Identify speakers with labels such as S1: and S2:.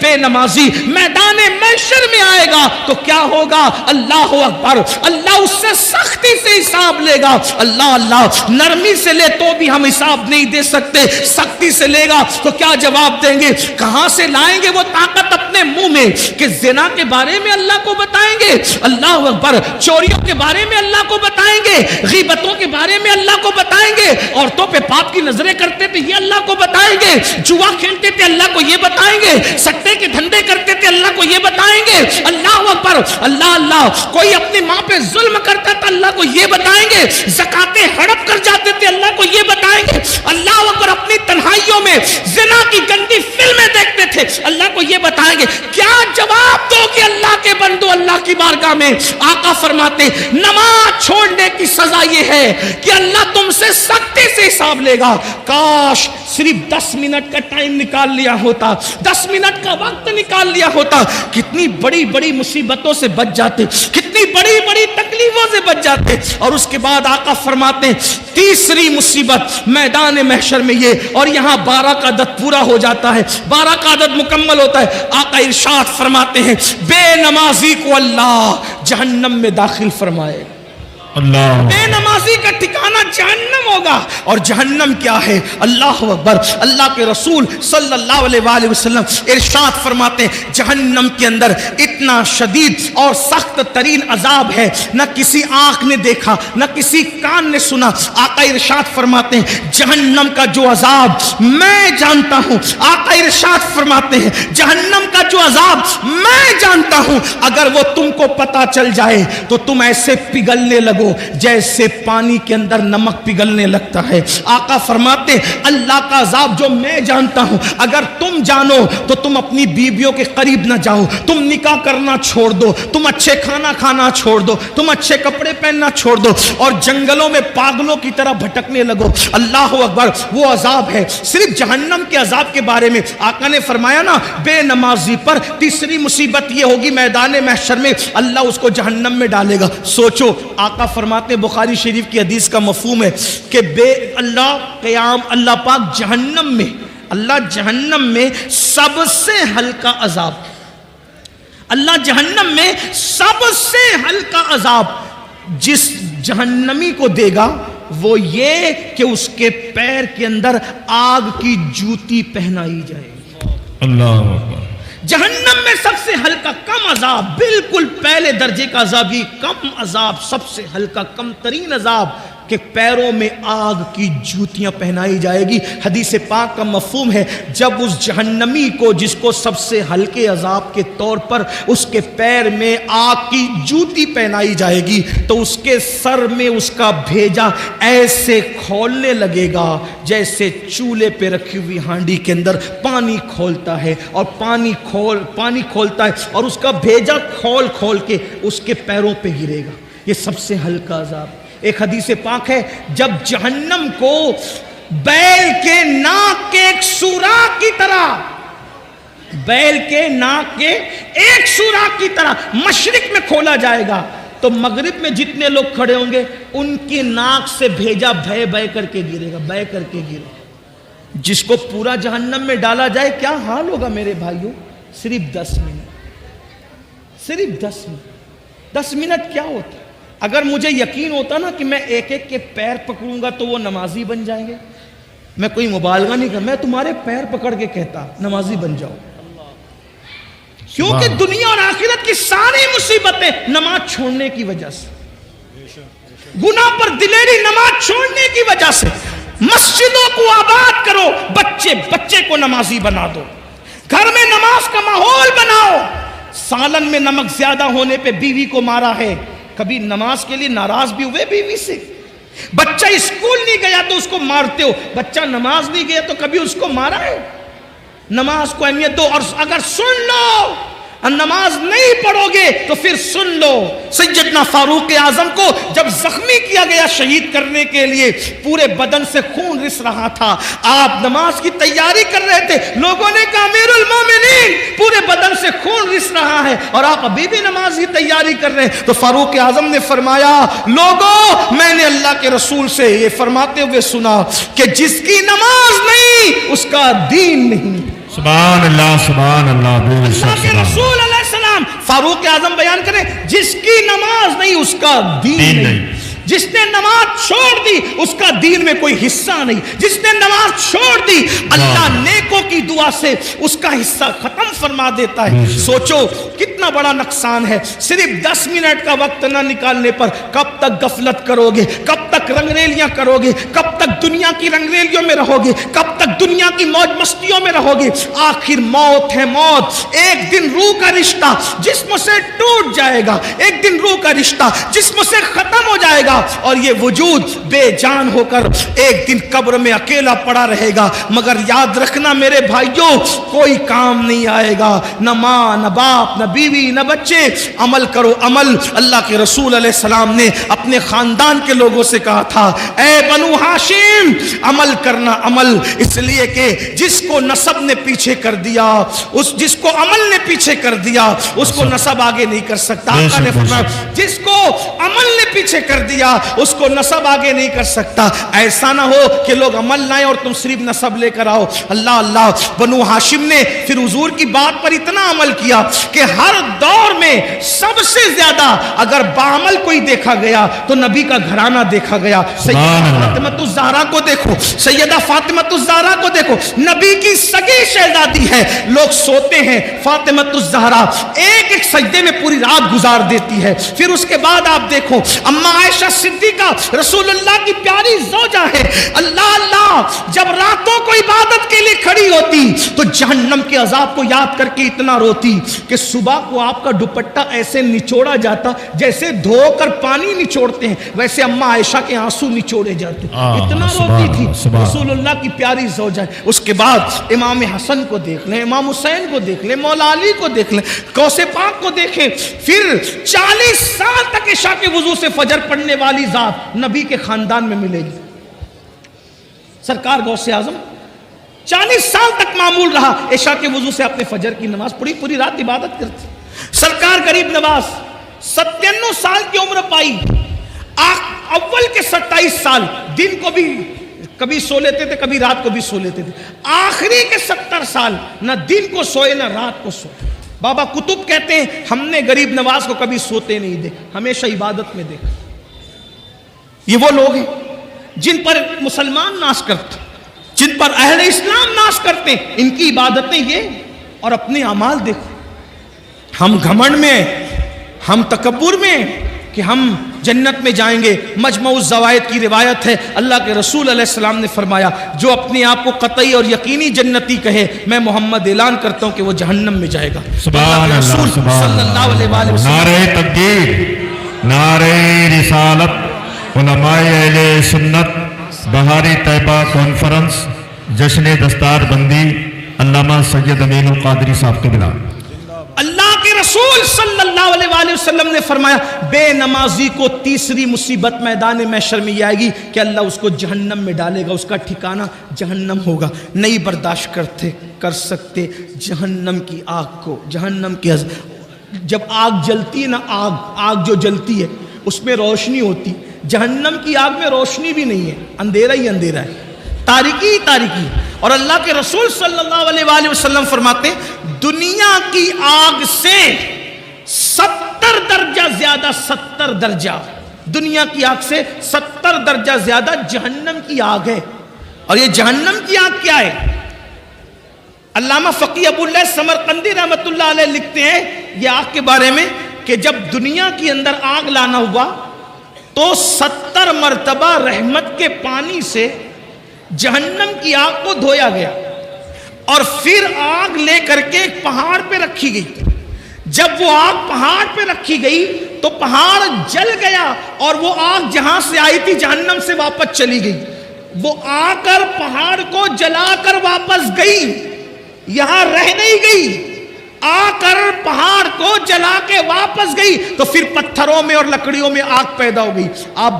S1: بے نمازی میدان محشر میں آئے گا تو کیا ہوگا؟ اللہ اکبر، اللہ اس سے سختی سے حساب لے گا۔ اللہ نرمی سے لے تو بھی ہم حساب نہیں دے سکتے، سختی سے لے گا تو کیا جواب دیں گے؟ کہاں سے لائیں گے وہ طاقت اپنے منہ میں کہ زنا کے بارے میں اللہ کو بتائیں گے، اللہ اکبر، چوریوں کے بارے میں اللہ کو بتائیں گے، غیبتوں کے بارے میں اللہ کو بتائیں گے، عورتوں پہ پاپ کی نظریں کرتے تھے یہ اللہ کو بتائیں گے، جوا کھیلتے تھے اللہ کو یہ بتائیں گے، سٹے کے دھندے کرتے تھے اللہ کو یہ بتائیں گے، اللہ اکبر، اللہ کوئی اپنی ماں پہ ظلم کرتا تھا اللہ کو یہ بتائیں گے، زکاتیں ہڑپ کر جاتے تھے اللہ کو یہ بتائیں گے، اللہ اکبر، اپنی تنہائیوں میں زنا کی گندی فلمیں دیکھتے تھے اللہ کو یہ بتائیں گے۔ کیا جواب دو کہ اللہ کے بندو اللہ کی بارگاہ میں؟ آقا فرماتے نماز چھوڑنے کی سزا یہ ہے کہ اللہ تم سے سختی سے حساب لے گا۔ کاش صرف 10 منٹ کا ٹائم نکال لیا ہوتا، 10 منٹ کا وقت نکال لیا ہوتا، کتنی بڑی بڑی مصیبتوں سے بچ جاتے، کتنی بڑی بڑی تکلیفوں سے بچ جاتے۔ اور اس کے بعد آقا فرماتے ہیں تیسری مصیبت میدان محشر میں یہ، اور یہاں 12 کا عدد پورا ہو جاتا ہے، 12 کا عدد مکمل ہوتا ہے۔ آقا ارشاد فرماتے ہیں بے نمازی کو اللہ جہنم میں داخل فرمائے۔ اللہ، بے نمازی کا ٹھکانہ جہنم ہوگا، اور جہنم کیا ہے؟ اللہ اکبر، اللہ کے رسول صلی اللہ علیہ وآلہ وسلم ارشاد فرماتے ہیں جہنم کے اندر اتنا شدید اور سخت ترین عذاب ہے نہ کسی آنکھ نے دیکھا نہ کسی کان نے سنا۔ آقا ارشاد فرماتے ہیں جہنم کا جو عذاب میں جانتا ہوں، آقا ارشاد فرماتے ہیں جہنم کا جو عذاب میں جانتا ہوں، اگر وہ تم کو پتا چل جائے تو تم ایسے پگھلنے لگو جیسے پانی کے اندر نمک پگھلنے لگتا ہے۔ آقا فرماتے اللہ کا عذاب جو میں جانتا ہوں اگر تم جانو تو تم اپنی بیویوں کے قریب نہ جاؤ، تم نکاح کرنا چھوڑ دو، تم اچھے کھانا کھانا چھوڑ دو، تم اچھے کپڑے پہننا چھوڑ دو، اور جنگلوں میں پاگلوں کی طرح بھٹکنے لگو۔ اللہ اکبر، وہ عذاب ہے۔ صرف جہنم کے عذاب کے بارے میں آقا نے فرمایا نا بے نمازی پر تیسری مصیبت یہ ہوگی میدان محشر میں اللہ اس کو جہنم میں ڈالے گا۔ سوچو، آقا فرماتے بخاری شریف کی حدیث کا مفہوم ہے کہ اللہ پاک جہنم میں، اللہ جہنم میں سب سے ہلکا عذاب، اللہ جہنم میں سب سے ہلکا عذاب جس جہنمی کو دے گا وہ یہ کہ اس کے پیر کے اندر آگ کی جوتی پہنائی جائے گی۔ اللہ اکبر، جہنم میں سب سے ہلکا کم عذاب، بالکل پہلے درجے کا عذاب، یہ کم عذاب، سب سے ہلکا کم ترین عذاب کہ پیروں میں آگ کی جوتیاں پہنائی جائے گی۔ حدیث پاک کا مفہوم ہے جب اس جہنمی کو جس کو سب سے ہلکے عذاب کے طور پر اس کے پیر میں آگ کی جوتی پہنائی جائے گی تو اس کے سر میں اس کا بھیجا ایسے کھولنے لگے گا جیسے چولہے پہ رکھی ہوئی ہانڈی کے اندر پانی کھولتا ہے، اور پانی کھولتا ہے اور اس کا بھیجا کھول کے اس کے پیروں پہ گرے گا۔ یہ سب سے ہلکا عذاب۔ ایک حدیث پاک ہے جب جہنم کو بیل کے ناک کے ایک سوراخ کی طرح، بیل کے ناک کے ایک سوراخ کی طرح مشرق میں کھولا جائے گا تو مغرب میں جتنے لوگ کھڑے ہوں گے ان کی ناک سے بھیجا بہ کر کے گرے گا، بہ کر کے گرے گا۔ جس کو پورا جہنم میں ڈالا جائے کیا حال ہوگا میرے بھائیوں؟ صرف 10 منٹ، صرف 10 منٹ۔ 10 منٹ کیا ہوتا؟ اگر مجھے یقین ہوتا نا کہ میں ایک ایک کے پیر پکڑوں گا تو وہ نمازی بن جائیں گے، میں کوئی مبالغہ نہیں کرتا، میں تمہارے پیر پکڑ کے کہتا نمازی بن جاؤ، کیونکہ دنیا اور آخرت کی ساری مصیبتیں نماز چھوڑنے کی وجہ سے، گناہ پر دلیری نماز چھوڑنے کی وجہ سے۔ مسجدوں کو آباد کرو، بچے کو نمازی بنا دو، گھر میں نماز کا ماحول بناؤ۔ سالن میں نمک زیادہ ہونے پہ بیوی کو مارا ہے، کبھی نماز کے لیے ناراض بھی ہوئے بیوی سے؟ بچہ اسکول نہیں گیا تو اس کو مارتے ہو، بچہ نماز نہیں گیا تو کبھی اس کو مارا ہے؟ نماز کو اہمیت دو، اور اگر سن لو نماز نہیں پڑھو گے تو پھر سن لو سیدنا فاروق اعظم کو جب زخمی کیا گیا شہید کرنے کے لیے، پورے بدن سے خون رس رہا تھا، آپ نماز کی تیاری کر رہے تھے، لوگوں نے کہا امیر المومنین پورے بدن سے خون رس رہا ہے اور آپ ابھی بھی نماز کی تیاری کر رہے ہیں، تو فاروق اعظم نے فرمایا لوگوں میں نے اللہ کے رسول سے یہ فرماتے ہوئے سنا کہ جس کی نماز نہیں اس کا دین نہیں۔
S2: سبحان اللہ بے شک
S1: اللہ کے رسول علیہ السلام فاروق اعظم بیان کریں جس کی نماز نہیں اس کا دین نہیں، جس نے نماز چھوڑ دی اس کا دین میں کوئی حصہ نہیں، جس نے نماز چھوڑ دی اللہ نیکوں کی دعا سے اس کا حصہ ختم فرما دیتا ہے۔ سوچو کتنا بڑا نقصان ہے، صرف 10 منٹ کا وقت نہ نکالنے پر کب تک غفلت کرو گے، کب تک رنگریلیاں کرو گے، کب تک دنیا کی رنگریلیوں میں رہو گے، کب تک دنیا کی موج مستیوں میں رہو گے۔ آخر موت ہے موت، ایک دن روح کا رشتہ جسم سے ٹوٹ جائے گا، ایک دن روح کا رشتہ جسم سے ختم ہو جائے گا اور یہ وجود بے جان ہو کر ایک دن قبر میں اکیلا پڑا رہے گا۔ مگر یاد رکھنا میرے بھائیوں کوئی کام نہیں آئے گا، نہ ماں نہ باپ نہ بیوی نہ بچے۔ عمل کرو عمل۔ اللہ کے رسول علیہ السلام نے اپنے خاندان کے لوگوں سے کہا تھا اے بنو ہاشم عمل کرنا عمل، اس لیے کہ جس کو نسب نے پیچھے کر دیا، جس کو عمل نے پیچھے کر دیا اس کو نسب آگے نہیں کر سکتا۔ آقا نے فرمایا جس کو عمل نے پیچھے کر دیا اس کو نسب آگے نہیں کر سکتا۔ ایسا نہ ہو کہ لوگ عمل لائیں اور تم صرف نسب لے کر آؤ۔ اللہ اللہ، بنو ہاشم نے پھر حضور کی بات پر اتنا عمل کیا کہ ہر دور میں سب سے زیادہ اگر بعمل کوئی دیکھا گیا تو نبی کا گھرانہ دیکھا گیا۔ سیدہ فاطمہ الزہرا کو دیکھو، سیدہ فاطمہ الزہرا کو دیکھو، نبی کی سگی شہزادی ہے، لوگ سوتے ہیں فاطمہ الزہرا ایک ایک سجدے میں پوری رات گزار دیتی ہے۔ پھر اس کے بعد آپ دیکھو اما عائشہ صدیقہ رسول اللہ کی پیاری زوجہ ہے، اللہ اللہ جب راتوں کو عبادت کے لیے کھڑی ہوتی تو جہنم کے عذاب کو یاد کر کے اتنا روتی کہ صبح کو آپ کا دوپٹہ ایسے نچوڑا جاتا جیسے دھو کر پانی نچوڑتے ہیں، ویسے اما عائشہ کے آنسو نچوڑے جاتے، اتنا روتی تھی رسول اللہ کی پیاری زوجہ ہے۔ اس کے بعد امام حسن کو دیکھ لیں، امام حسین کو دیکھ لیں، مولا علی کو دیکھ لیں، غوث پاک کو دیکھیں۔ پھر 40 سال تک عشاء کے وضو سے فجر پڑھنے والی ذات نبی کے خاندان میں ملے گی۔ سرکار غوث اعظم 40 سال تک معمول رہا عشاء کے وضو سے اپنے فجر کی نماز پڑھی، پوری رات عبادت کرتی۔ سرکار غریب نواز 97 سال کی عمر پائی، اول کے 27 سال دن کو بھی کبھی سو لیتے تھے، کبھی رات کو بھی سو لیتے تھے، آخری کے 70 سال نہ دن کو سوئے نہ رات کو سوئے۔ بابا کتب کہتے ہیں ہم نے غریب نواز کو کبھی سوتے نہیں دیکھا، ہمیشہ عبادت میں دیکھا۔ یہ وہ لوگ ہیں جن پر مسلمان ناز کرتے، جن پر اہل اسلام ناز کرتے ہیں، ان کی عبادتیں یہ اور اپنے اعمال دیکھو۔ ہم گھمنڈ میں، ہم تکبر میں کہ ہم جنت میں جائیں گے۔ مجمع الزوائد کی روایت ہے اللہ کے رسول علیہ السلام نے فرمایا جو اپنے آپ کو قطعی اور یقینی جنتی کہے میں محمد اعلان کرتا ہوں کہ وہ جہنم میں جائے گا۔
S2: سبحان اللہ،
S1: صلی اللہ علیہ وآلہ وسلم۔
S2: نعرہ تکبیر، نعرہ رسالت، علماء اہل سنت بہاری طیبہ کانفرنس جشن دستار بندی علامہ سید امین القادری صاحب کے بلا۔
S1: اللہ کے رسول صلی اللہ علیہ وآلہ وسلم نے فرمایا بے نمازی کو تیسری مصیبت میدان محشر میں یہ آئے گی کہ اللہ اس کو جہنم میں ڈالے گا، اس کا ٹھکانہ جہنم ہوگا۔ نہیں برداشت کر سکتے جہنم کی آگ کو، جہنم کی جب آگ جلتی ہے نا، آگ جو جلتی ہے اس میں روشنی ہوتی، جہنم کی آگ میں روشنی بھی نہیں ہے، اندھیرا ہی اندھیرا ہے، تاریکی ہی تاریکی۔ اور اللہ کے رسول صلی اللہ علیہ وآلہ وسلم فرماتے ہیں دنیا کی آگ سے 70 درجہ زیادہ، 70 درجہ دنیا کی آگ سے 70 درجہ زیادہ جہنم کی آگ ہے۔ اور یہ جہنم کی آگ کیا ہے؟ علامہ فقی ابو اللہ سمرقندی رحمت اللہ علیہ لکھتے ہیں یہ آگ کے بارے میں کہ جب دنیا کے اندر آگ لانا ہوا تو 70 مرتبہ رحمت کے پانی سے جہنم کی آگ کو دھویا گیا اور پھر آگ لے کر کے ایک پہاڑ پہ رکھی گئی۔ جب وہ آگ پہاڑ پہ رکھی گئی تو پہاڑ جل گیا اور وہ آگ جہاں سے آئی تھی جہنم سے واپس چلی گئی۔ وہ آ کر پہاڑ کو جلا کر واپس گئی، یہاں رہ نہیں گئی، آ کر پہاڑ کو جلا کے واپس گئی تو پھر پتھروں میں اور لکڑیوں میں آگ پیدا ہو گئی۔ آپ